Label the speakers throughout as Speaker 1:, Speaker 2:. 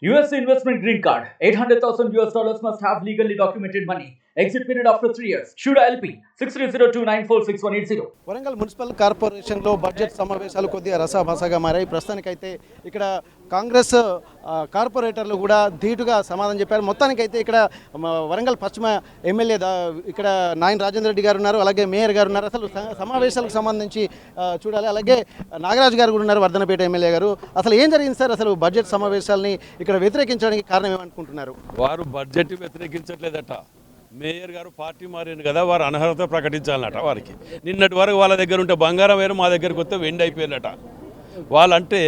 Speaker 1: US investment green card. $800,000 must have legally documented money. Exit period after 3 years. Shuda LP 6302946180.
Speaker 2: Warangal municipal కార్పొరేషన్లో budget సమావేశాలు కొద్దిగా రసాభాసగా మారాయి. ప్రస్తుతానికైతే ఇక్కడ కాంగ్రెస్ కార్పొరేటర్లు కూడా ధీటుగా సమాధానం చెప్పారు. మొత్తానికైతే ఇక్కడ వరంగల్ పశ్చిమ ఎమ్మెల్యే ఇక్కడ నాయన రాజేంద్ర రెడ్డి గారు ఉన్నారు, అలాగే మేయర్ గారు ఉన్నారు. అసలు సమావేశాలకు సంబంధించి చూడాలి. అలాగే నాగరాజు గారు కూడా ఉన్నారు, వర్ధనపేట ఎమ్మెల్యే గారు. అసలు ఏం జరిగింది సార్? అసలు బడ్జెట్ సమావేశాలని ఇక్కడ వ్యతిరేకించడానికి కారణం ఏమనుకుంటున్నారు?
Speaker 3: వారు బడ్జెట్ వ్యతిరేకించట్లేదట. మేయర్ గారు పార్టీ మారింది కదా, వారు అనర్హత ప్రకటించాలన్నట. వారికి నిన్నటి వరకు వాళ్ళ దగ్గర ఉంటే బంగారం వేరు, మా దగ్గరికి వస్తే వెండి అయిపోయిందట. వాళ్ళంటే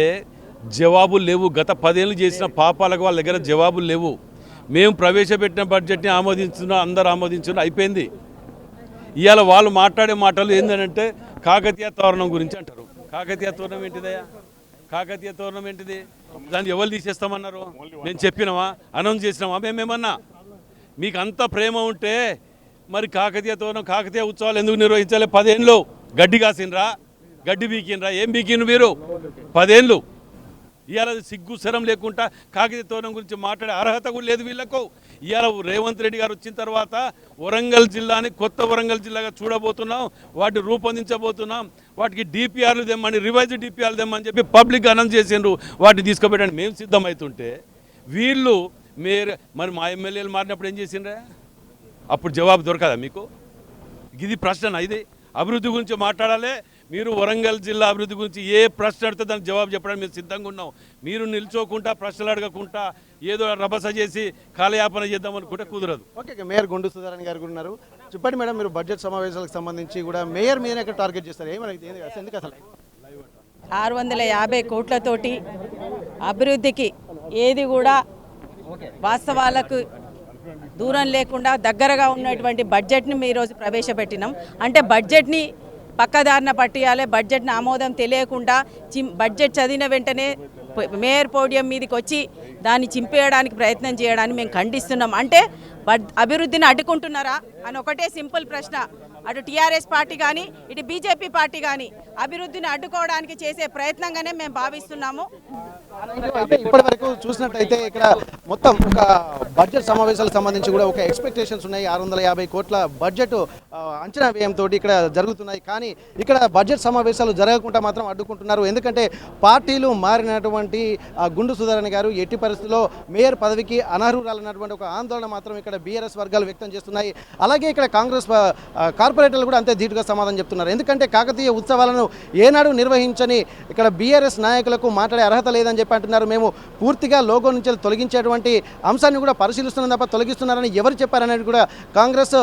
Speaker 3: జవాబులు లేవు. గత 10 ఏళ్ళు చేసిన పాపాలకు వాళ్ళ దగ్గర జవాబులు లేవు. మేము ప్రవేశపెట్టిన బడ్జెట్ని ఆమోదించున్నాం, అందరూ ఆమోదించున్నాం, అయిపోయింది. ఇవాళ వాళ్ళు మాట్లాడే మాటలు ఏంటంటే కాకతీయ తోరణం గురించి అంటారు. కాకతీయ తోరణం ఏంటిదయ్యా? కాకతీయ తోరణం ఏంటిది? దాన్ని ఎవరు తీసేస్తామన్నారు? నేను చెప్పినావా? అనౌన్స్ చేసినావా? మేమేమన్నా? మీకు అంత ప్రేమ ఉంటే మరి కాకతీయ తోరణం, కాకతీయ ఉత్సవాలు ఎందుకు నిర్వహించాలి? 10 ఏళ్ళు గడ్డి కాసినరా? గడ్డి బీకినరా? ఏం బీకిను మీరు? 10 ఏళ్ళు. ఇవాళ సిగ్గు శరం లేకుండా కాకతీయ తోరణం గురించి మాట్లాడే అర్హత కూడా లేదు వీళ్ళకు. ఇవాళ రేవంత్ రెడ్డి గారు వచ్చిన తర్వాత వరంగల్ జిల్లాని కొత్త వరంగల్ జిల్లాగా చూడబోతున్నాం, వాటిని రూపొందించబోతున్నాం. వాటికి డిపిఆర్లు తెమ్మని, రివైజ్ డిపిఆర్లు తెమ్మని చెప్పి పబ్లిక్ అనౌన్స్ చేసిండ్రు. వాటిని తీసుకుపెట్టండి మేము సిద్ధమవుతుంటే వీళ్ళు మరి మా ఎమ్మెల్యేలు మారినప్పుడు ఏం చేసిండ్రా? అప్పుడు జవాబు దొరకదా మీకు? ఇది ప్రశ్న. ఇది అభివృద్ధి గురించి మాట్లాడాలి. మీరు వరంగల్ జిల్లా అభివృద్ధి గురించి ఏ ప్రశ్న అడితే దానికి జవాబు చెప్పడానికి మేము సిద్ధంగా ఉన్నాం. మీరు నిల్చోకుండా, ప్రశ్నలు అడగకుండా ఏదో రభస చేసి కాలయాపన చేద్దాం అనుకుంటే కుదరదు.
Speaker 2: ఓకే, మేయర్ గుండు సుధారాణి గారు ఉన్నారు. చెప్పండి మేడం, మీరు బడ్జెట్ సమావేశాలకు సంబంధించి కూడా మేయర్ మీద ఎక్కడ టార్గెట్ చేస్తారు? ఎందుకు అసలు
Speaker 4: 650 కోట్లతోటి అభివృద్ధికి ఏది కూడా వాస్తవాలకు దూరం లేకుండా దగ్గరగా ఉన్నటువంటి బడ్జెట్ని ఈరోజు ప్రవేశపెట్టినాం. అంటే బడ్జెట్ని పక్కదారిన పట్టియాలి, బడ్జెట్ని ఆమోదం తెలియకుండా బడ్జెట్ చదివిన వెంటనే మేయర్ పోడియం మీదకి వచ్చి దాన్ని చింపేయడానికి ప్రయత్నం చేయడాన్ని మేము ఖండిస్తున్నాం. అంటే అభివృద్ధిని అడ్డుకుంటున్నారా అని ఒకటే సింపుల్ ప్రశ్న. అటు టీఆర్ఎస్ పార్టీ కానీ ఇటు బీజేపీ పార్టీ కానీ అభివృద్ధిని అడ్డుకోవడానికి చేసే ప్రయత్నంగానే మేము భావిస్తున్నాము.
Speaker 2: ఇప్పటి వరకు చూసినట్టయితే ఇక్కడ మొత్తం ఒక బడ్జెట్ సమావేశాలకు సంబంధించి కూడా ఒక ఎక్స్పెక్టేషన్స్ ఉన్నాయి. 650 కోట్ల బడ్జెట్ అంచనా వ్యయంతో ఇక్కడ జరుగుతున్నాయి. కానీ ఇక్కడ బడ్జెట్ సమావేశాలు జరగకుండా మాత్రం అడ్డుకుంటున్నారు. ఎందుకంటే పార్టీలు మారినటువంటి గుండు సుధారాణి గారు ఎట్టి పరిస్థితుల్లో మేయర్ పదవికి అనర్హురాలన్నటువంటి ఒక ఆందోళన మాత్రం ఇక్కడ బీఆర్ఎస్ వర్గాలు వ్యక్తం చేస్తున్నాయి. అలాగే ఇక్కడ కాంగ్రెస్ కార్పొరేటర్లు కూడా అంతే ధీటుగా సమాధానం చెప్తున్నారు. ఎందుకంటే కాకతీయ ఉత్సవాలను ఏనాడు నిర్వహించని ఇక్కడ బీఆర్ఎస్ నాయకులకు మాట్లాడే అర్హత లేదని చెప్పి అంటున్నారు. మేము పూర్తిగా లోగో నుంచి తొలగించేటువంటి అంశాన్ని కూడా పరిశీలిస్తున్నాం తప్ప తొలగిస్తున్నారని ఎవరు చెప్పారనేది కూడా కాంగ్రెస్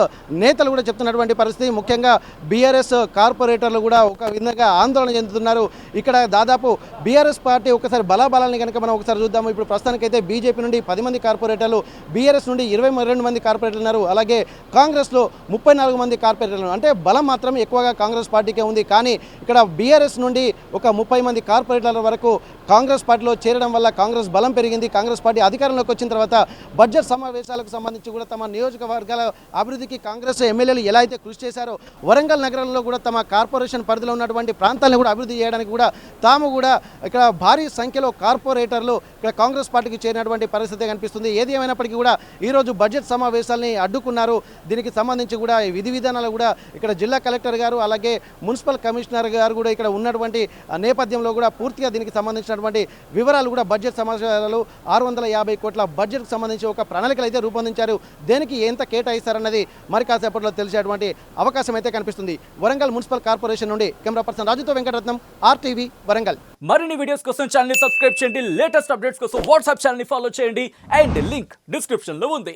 Speaker 2: నేతలు కూడా చెప్తున్నటువంటి పరిస్థితి. ముఖ్యంగా బీఆర్ఎస్ కార్పొరేటర్లు కూడా ఒక విధంగా ఆందోళన చెందుతున్నారు. ఇక్కడ దాదాపు బీఆర్ఎస్ పార్టీ ఒకసారి బలాబలాన్ని కనుక మనం ఒకసారి చూద్దాము. ఇప్పుడు ప్రస్తుతానికైతే బీజేపీ నుండి 10 మంది కార్పొరేటర్లు, బీఆర్ఎస్ నుండి 22 మంది కార్పొరేటర్లు ఉన్నారు. అలాగే కాంగ్రెస్లో 34 మంది కార్పొరేటర్లు. అంటే బలం మాత్రం ఎక్కువగా కాంగ్రెస్ పార్టీకే ఉంది. కానీ ఇక్కడ బీఆర్ఎస్ నుండి ఒక 30 మంది కార్పొరేటర్ల వరకు కాంగ్రెస్ పార్టీలో చేరడం వల్ల కాంగ్రెస్ బలం పెరిగింది. కాంగ్రెస్ పార్టీ అధికారంలోకి వచ్చిన తర్వాత బడ్జెట్ సమావేశాలకు సంబంధించి కూడా తమ నియోజకవర్గాల అభివృద్ధికి కాంగ్రెస్ ఎమ్మెల్యేలు ఎలా అయితే కృషి చేశారో వరంగల్ నగరంలో కూడా తమ కార్పొరేషన్ పరిధిలో ఉన్నటువంటి ప్రాంతాలను కూడా అభివృద్ధి చేయడానికి కూడా తాము కూడా ఇక్కడ భారీ సంఖ్యలో కార్పొరేటర్లు ఇక్కడ కాంగ్రెస్ పార్టీకి చేరినటువంటి పరిస్థితి కనిపిస్తుంది. ఏది ఏమైనప్పటికీ కూడా ఈరోజు బడ్జెట్ సమావేశాలని అడ్డుకున్నారు. దీనికి సంబంధించి కూడా విధి విధానాలు కూడా ఇక్కడ జిల్లా కలెక్టర్ గారు అలాగే మున్సిపల్ కమిషనర్ గారు కూడా ఇక్కడ ఉన్నటువంటి నేపథ్యంలో కూడా పూర్తిగా దీనికి సంబంధించినటువంటి వివరాలు కూడా బడ్జెట్ సమావేశాలు 650 కోట్ల బడ్జెట్కి సంబంధించి ఒక ప్రణాళికలు అయితే రూపొందించారు. దేనికి ఎంత కేటాయిస్తారన్నది మరి కాసేపట్లో తెలిసేటువంటి అవకాశం అయితే కనిపిస్తుంది. వరంగల్ మున్సిపల్ కార్పొరేషన్ నుండి కెమెరా పర్సన్ రాజుతో వెంకటరత్నం, RTV వరంగల్.
Speaker 1: మరిన్ని వీడియోస్ కోసం ఛానల్ ని సబ్స్క్రైబ్ చేయండి. లేటెస్ట్ అప్డేట్స్ కోసం వాట్సాప్ ఛానల్ ని ఫాలో చేయండి. అండ్ లింక్ డిస్క్రిప్షన్ లో ఉంది.